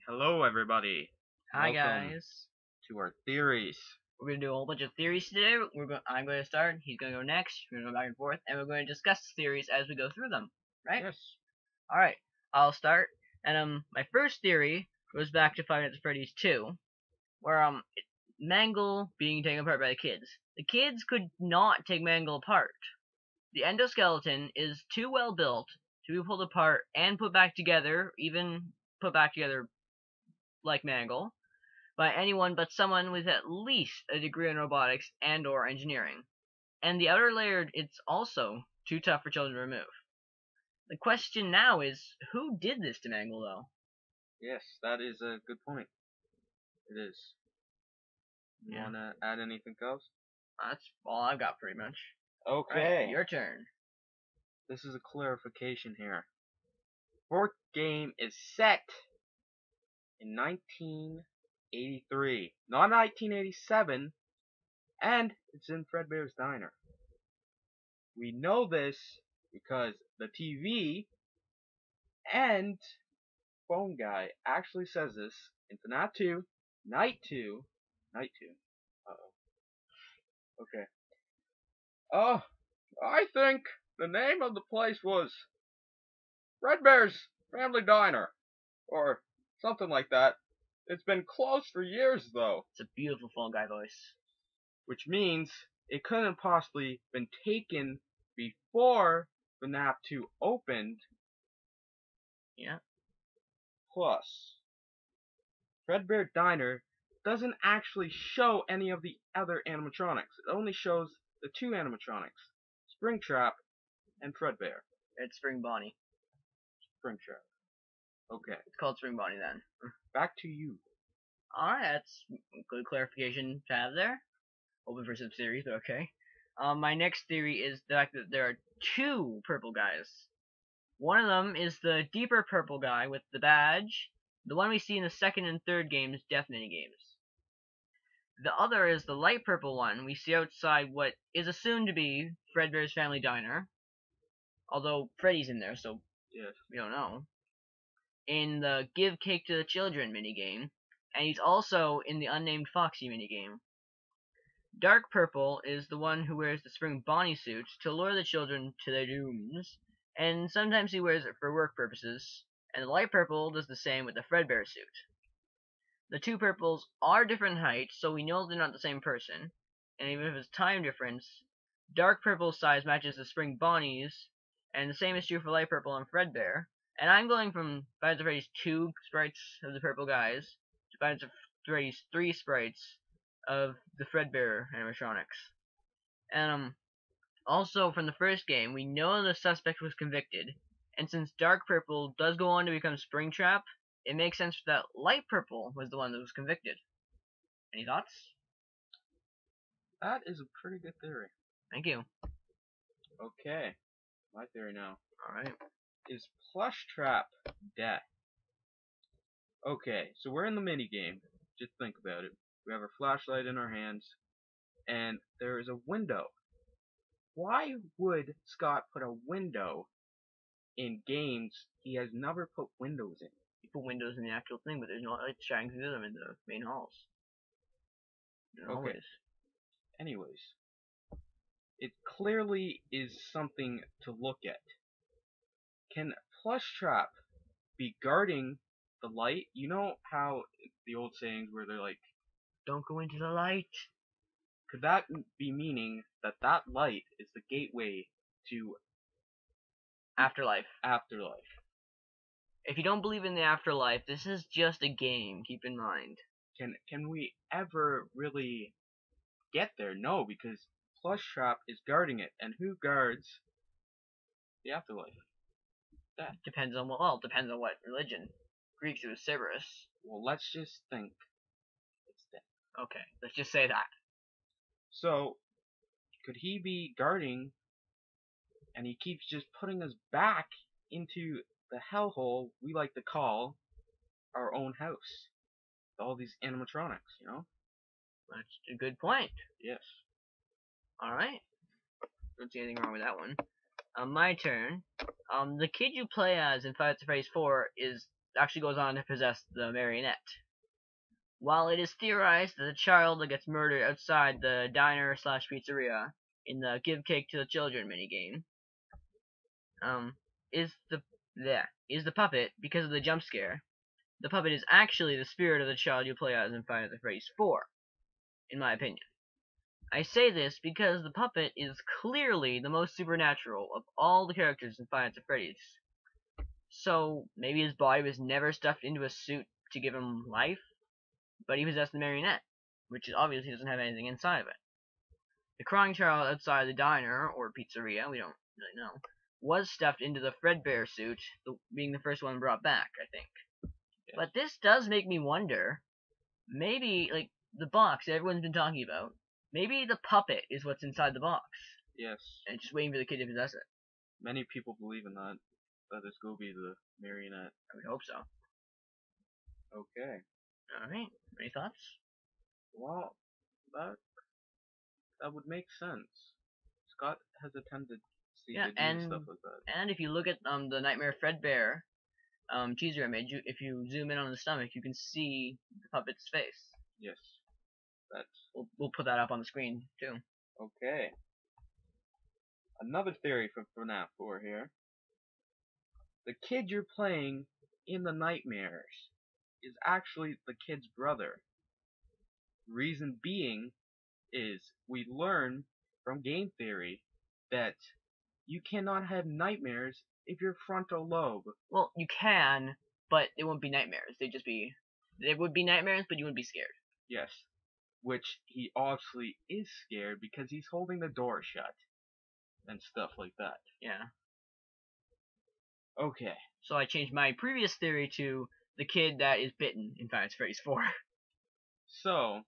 Hello, everybody. Hi Welcome guys. to our theories. We're gonna do a whole bunch of theories today. I'm going to start. He's going to go next. We're gonna go back and forth, and we're going to discuss the theories as we go through them. Right? Yes. All right. I'll start. And my first theory goes back to Five Nights at Freddy's 2, where Mangle being taken apart by the kids. The kids could not take Mangle apart. The endoskeleton is too well built to be pulled apart and put back together, even put back together like Mangle, by anyone but someone with at least a degree in robotics and or engineering. And the outer layer, it's also too tough for children to remove. The question now is, who did this to Mangle, though? Yes, that is a good point. It is. You want to add anything else? That's all I've got, pretty much. Okay. Right, your turn. This is a clarification here. Fourth game is set in 1983, not 1987, and it's in Fredbear's Diner. We know this because the TV and phone guy actually says this in Fnaf 2, Night 2. Uh-oh. Okay. I think the name of the place was Fredbear's Family Diner, or something like that. It's been closed for years, though. It's a beautiful phone guy voice. Which means it couldn't possibly been taken before Fnaf 2 opened. Yeah. Plus, Fredbear Diner doesn't actually show any of the other animatronics. It only shows the two animatronics, Springtrap and Fredbear. It's Spring Bonnie. Springtrap. Okay. It's called Spring Bonnie then. Back to you. Alright, that's good clarification to have there. Open for some theories, but okay. My next theory is the fact that there are two purple guys. One of them is the deeper purple guy with the badge, the one we see in the second and third games, Death Mini games. The other is the light purple one we see outside what is assumed to be Fredbear's Family Diner, although Freddy's in there, so yes, we don't know. In the Give Cake to the Children minigame, and he's also in the Unnamed Foxy minigame. Dark purple is the one who wears the Spring Bonnie suit to lure the children to their dooms, and sometimes he wears it for work purposes, and the light purple does the same with the Fredbear suit. The two purples are different heights, so we know they're not the same person, and even if it's time difference, dark purple's size matches the Spring Bonnie's, and the same is true for light purple and Fredbear. And I'm going from Five Nights at Freddy's 2 sprites of the purple guys to Five Nights at Freddy's 3 sprites of the Fredbear animatronics. And also from the first game, we know the suspect was convicted, and since dark purple does go on to become Springtrap, it makes sense that light purple was the one that was convicted. Any thoughts? that is a pretty good theory. Thank you. Okay, my theory now. Alright. Is Plushtrap dead? Okay, so we're in the minigame. Just think about it. We have our flashlight in our hands, and there is a window. Why would Scott put a window in games he has never put windows in? You put windows in the actual thing, but there's no light shining through them in the main halls. Okay. Anyways, it clearly is something to look at. Can Plushtrap be guarding the light? You know how the old sayings where they're like, don't go into the light. could that be meaning that that light is the gateway to Afterlife? If you don't believe in the afterlife, this is just a game, keep in mind. Can we ever really get there? No, because Plushtrap is guarding it, and who guards the afterlife? That depends on what religion. Greeks, it was Cerberus. Well, let's just think it's death. Okay, let's just say that. So, could he be guarding, and he keeps just putting us back into the hellhole we like to call our own house? All these animatronics, you know? That's a good point. Yes. Alright. Don't see anything wrong with that one. My turn. The kid you play as in Five Nights at Freddy's 4 is actually goes on to possess the marionette. While it is theorized that the child that gets murdered outside the diner slash pizzeria in the Give Cake to the Children minigame, is the puppet because of the jump scare. The puppet is actually the spirit of the child you play as in Five Nights at Freddy's 4, in my opinion. I say this because the puppet is clearly the most supernatural of all the characters in Five Nights at Freddy's. So maybe his body was never stuffed into a suit to give him life, but he possessed the marionette, which obviously doesn't have anything inside of it. The crying child outside the diner, or pizzeria, we don't really know, was stuffed into the Fredbear suit, being the first one brought back, I think. Yes. But this does make me wonder, maybe, like, the box that everyone's been talking about, maybe the puppet is what's inside the box. Yes. And just waiting for the kid to possess it. Many people believe in that. That it's going to be the marionette. I would hope so. Okay. Alright, any thoughts? Well, that would make sense. Scott has a tendency to do stuff like that. And if you look at the Nightmare Fredbear teaser image, if you zoom in on the stomach, you can see the puppet's face. Yes. We'll put that up on the screen too. Okay. Another theory from Fnaf 4 here. The kid you're playing in the nightmares is actually the kid's brother. Reason being is we learn from game theory that you cannot have nightmares if your frontal lobe. Well, you can, but it wouldn't be nightmares. They would be nightmares, but you wouldn't be scared. Yes. Which he obviously is scared because he's holding the door shut. And stuff like that. Yeah. Okay. So I changed my previous theory to the kid that is bitten in Five Nights at Freddy's 4. So,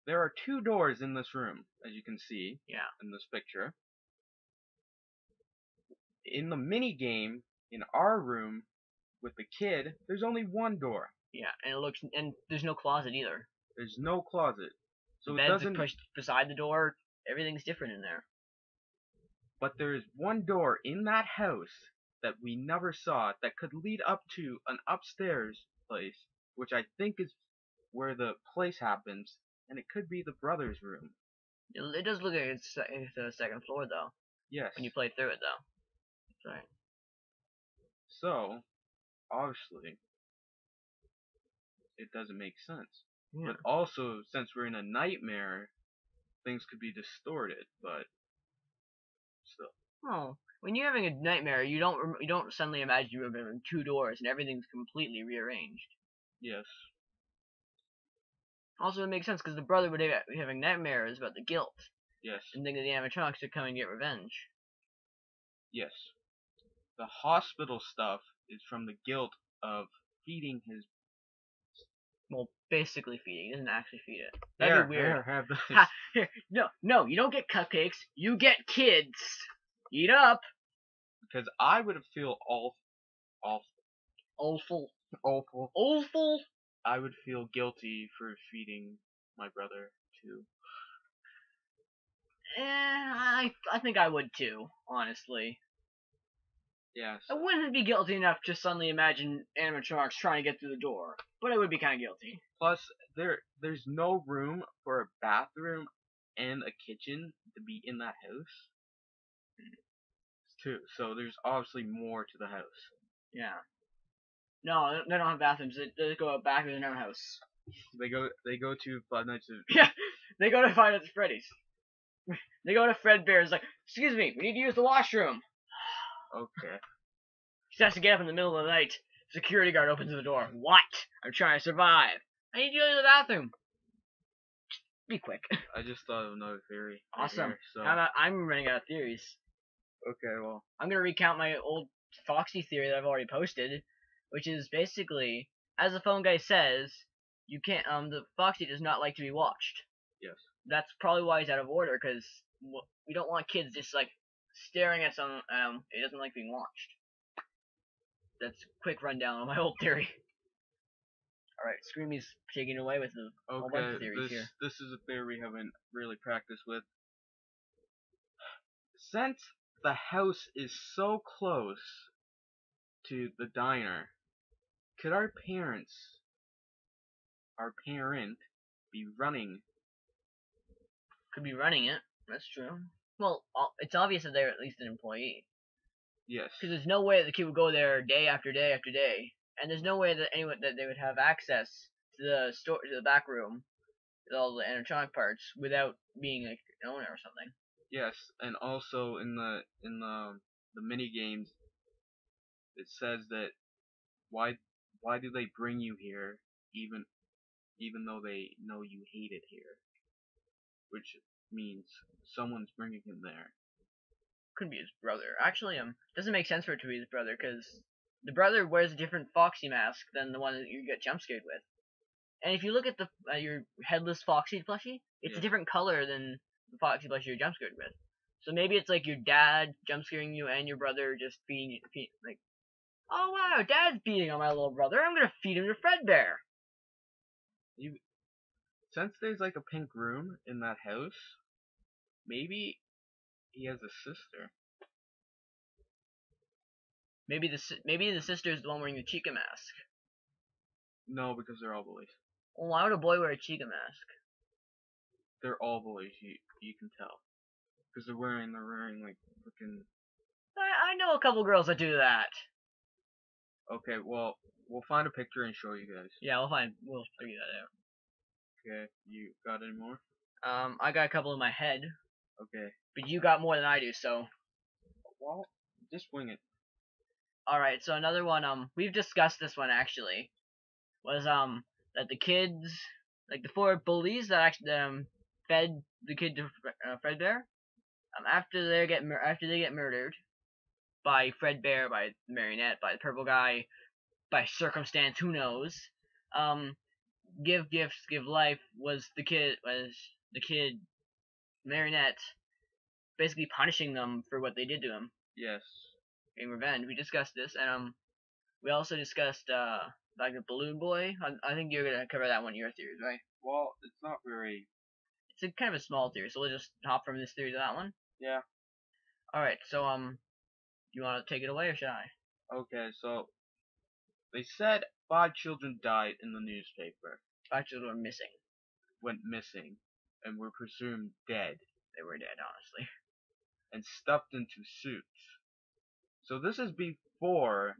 there are two doors in this room, as you can see in this picture. In the mini game, in our room, with the kid, there's only one door. Yeah, and there's no closet either. There's no closet. So the beds are pushed beside the door. Everything's different in there. But there is one door in that house that we never saw that could lead up to an upstairs place, which I think is where the place happens, and it could be the brother's room. It does look like it's the second floor, though. Yes. When you play through it, though. That's right. So, obviously, it doesn't make sense. Yeah. But also, since we're in a nightmare, things could be distorted, but still. Oh, when you're having a nightmare, you don't suddenly imagine you're having two doors and everything's completely rearranged. Yes. Also, it makes sense because the brother would be having nightmares about the guilt. Yes. And thinking the animatronics are coming to get revenge. Yes. The hospital stuff is from the guilt of feeding his... Well, basically feeding. He doesn't actually feed it. That'd be weird. Have this. Here, no, you don't get cupcakes. You get kids. Eat up. Because I would feel awful. I would feel guilty for feeding my brother too. I think I would too, honestly. Yes. I wouldn't be guilty enough to suddenly imagine animatronics trying to get through the door, but I would be kind of guilty. Plus, there's no room for a bathroom and a kitchen to be in that house. Too. So there's obviously more to the house. Yeah. No, they don't have bathrooms. They go out back of their own house. They go to Five Nights at... Yeah, they go to Five Nights at Freddy's. They go to Fredbear's like, excuse me, we need to use the washroom. Okay. He has to get up in the middle of the night. Security guard opens the door. What? I'm trying to survive. I need to go to the bathroom. Be quick. I just thought of another theory. Awesome. Here, so. How about I'm running out of theories. Okay, well. I'm gonna recount my old Foxy theory that I've already posted, which is basically, as the phone guy says, you can't. The Foxy does not like to be watched. Yes. That's probably why he's out of order, because we don't want kids just like staring at some. He doesn't like being watched. That's a quick rundown on my old theory. Alright, Screamy's taking away with a whole bunch of theories here. This is a theory we haven't really practiced with. Since the house is so close to the diner, Could our parent, be running? Could be running it. That's true. Well, it's obvious that they're at least an employee. Yes. Because there's no way that the kid would go there day after day after day, and there's no way that they would have access to the back room with all the animatronic parts without being like an owner or something. Yes, and also in the mini games, it says that why do they bring you here even though they know you hate it here, which means someone's bringing him there. Could be his brother. Actually, doesn't make sense for it to be his brother because the brother wears a different Foxy mask than the one that you get jump scared with. And if you look at your headless Foxy plushie, it's a different color than the Foxy plushie you're jump scared with. So maybe it's like your dad jump scaring you and your brother just being like, oh wow, Dad's beating on my little brother. I'm gonna feed him to Fredbear. Since there's like a pink room in that house, maybe he has a sister. Maybe the sister's the one wearing the Chica mask. No, because they're all boys. Well, why would a boy wear a Chica mask? They're all boys. You can tell because they're wearing like freaking. I know a couple girls that do that. Okay, well, we'll find a picture and show you guys. Yeah, we'll figure that out. Okay, you got any more? I got a couple in my head. Okay. But you got more than I do, so. Well, just wing it. Alright, so another one, we've discussed this one actually. Was, that the kids, like the four bullies that actually, fed the kid to Fredbear, after they get murdered by Fredbear, by the marionette, by the purple guy, by circumstance, who knows, give gifts, give life was the kid marionette basically punishing them for what they did to him. Yes. In revenge. We discussed this, and we also discussed like the balloon boy. I think you're gonna cover that one in your theories, right? Well, it's not very. It's a kind of a small theory, so we'll just hop from this theory to that one. Yeah. All right, so you want to take it away or should I? Okay, so they said 5 children died in the newspaper. 5 children went missing, and were presumed dead. They were dead, honestly. And stuffed into suits. So this is before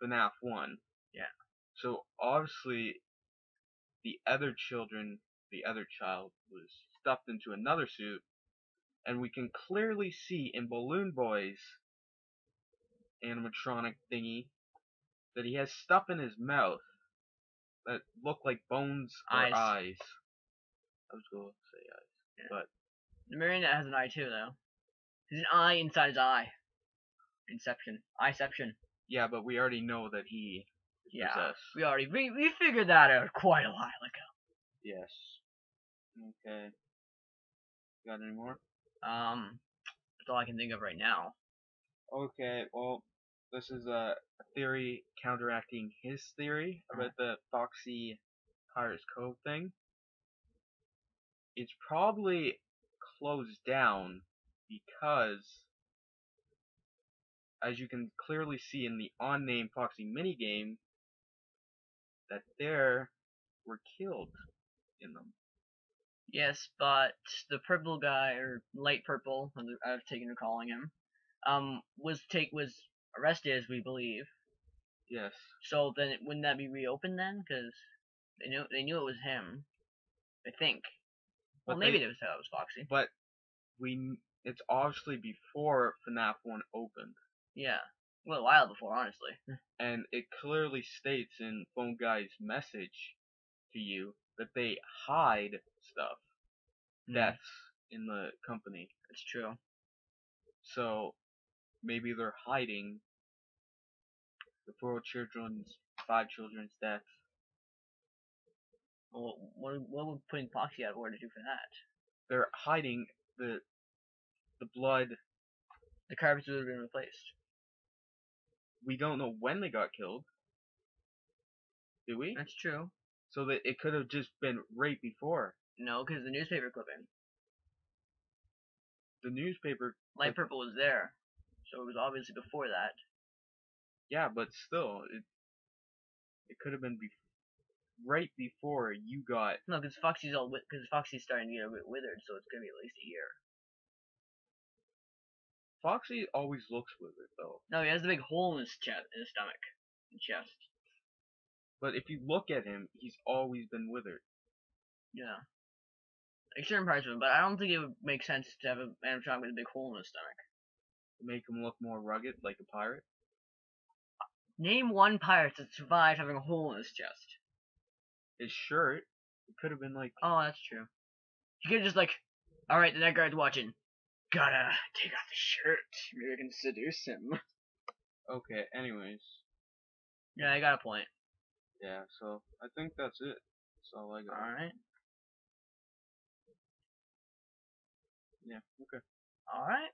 Fnaf 1. Yeah. So obviously the other child was stuffed into another suit, and we can clearly see in Balloon Boy's animatronic thingy that he has stuff in his mouth that look like bones or eyes. I was going to say eyes, yeah. But the marionette has an eye too, though. There's an eye inside his eye. Eyeception. Yeah, but we already know that he is possessed. We figured that out quite a while ago. Yes. Okay. Got any more? That's all I can think of right now. Okay, well, this is a theory counteracting his theory about the Foxy Pirates Cove thing. It's probably closed down because, as you can clearly see in the unnamed Foxy minigame, that there were killed in them. Yes, but the purple guy, or light purple, I've taken to calling him, was arrested, as we believe. Yes. So then, wouldn't that be reopened then? Because they knew it was him. I think. Well, maybe they thought it was Foxy. But it's obviously before Fnaf 1 opened. Yeah. Well, a while before, honestly. And it clearly states in Phone Guy's message to you that they hide stuff. Deaths in the company. It's true. So maybe they're hiding the 5 children's deaths. Well, what would putting Foxy out of order do for that? They're hiding the blood. The carpets would have been replaced. We don't know when they got killed. Do we? That's true. So that it could have just been right before. No, because the newspaper clipping. The newspaper. Light purple was there, so it was obviously before that. Yeah, but still, It could have been right before you got. No, because Foxy's starting to get a bit withered, so it's gonna be at least a year. Foxy always looks withered though. No, he has the big hole in his chest, in his stomach, and chest. But if you look at him, he's always been withered. Yeah. Like certain parts of him, but I don't think it would make sense to have an animatronic with a big hole in his stomach. To make him look more rugged, like a pirate. Name one pirate that survived having a hole in his chest. His shirt, it could have been like. Oh, that's true. You could just like, alright, the night guard's watching. Gotta take off the shirt. Maybe I can seduce him. Okay, anyways. Yeah, I got a point. Yeah, so I think that's it. That's all I got. Alright. Yeah, okay. Alright.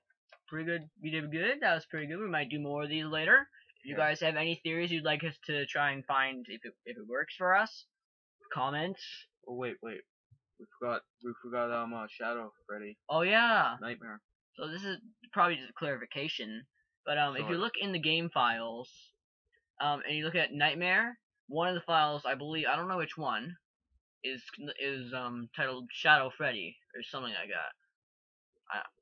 Pretty good. We did good. That was pretty good. We might do more of these later. If you guys have any theories you'd like us to try and find if it works for us, comments. Oh wait. We forgot Shadow Freddy. Oh yeah. Nightmare. So this is probably just a clarification. But if you Sure. look in the game files, and you look at Nightmare, one of the files, I believe, I don't know which one, is titled Shadow Freddy or something like that.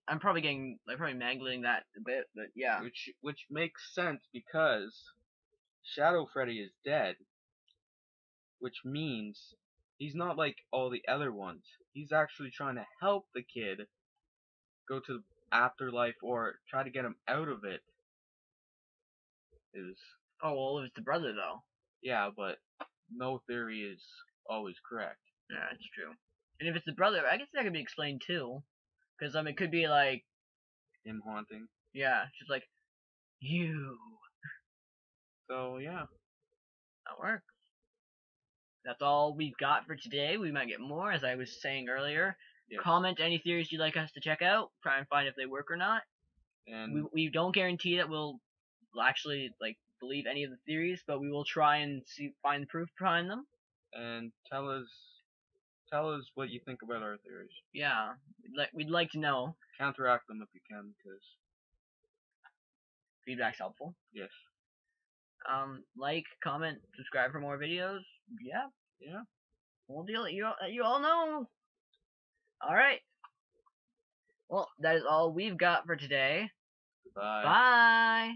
I'm probably mangling that a bit, but yeah. Which makes sense because Shadow Freddy is dead, which means he's not like all the other ones. He's actually trying to help the kid go to the afterlife or try to get him out of it. Oh well, if it's the brother though. Yeah, but no theory is always correct. Yeah, that's true. And if it's the brother, I guess that could be explained too. Because, it could be like... Him haunting. Yeah, just like... You. So, yeah. That works. That's all we've got for today. We might get more, as I was saying earlier. Yes. Comment any theories you'd like us to check out. Try and find if they work or not. And we don't guarantee that we'll actually, believe any of the theories, but we will try and find the proof behind them. And tell us what you think about our theories. Yeah, we'd like to know. Counteract them if you can, because feedback's helpful. Yes. Like, comment, subscribe for more videos. Yeah. We'll deal it. You all know. All right. Well, that is all we've got for today. Goodbye. Bye.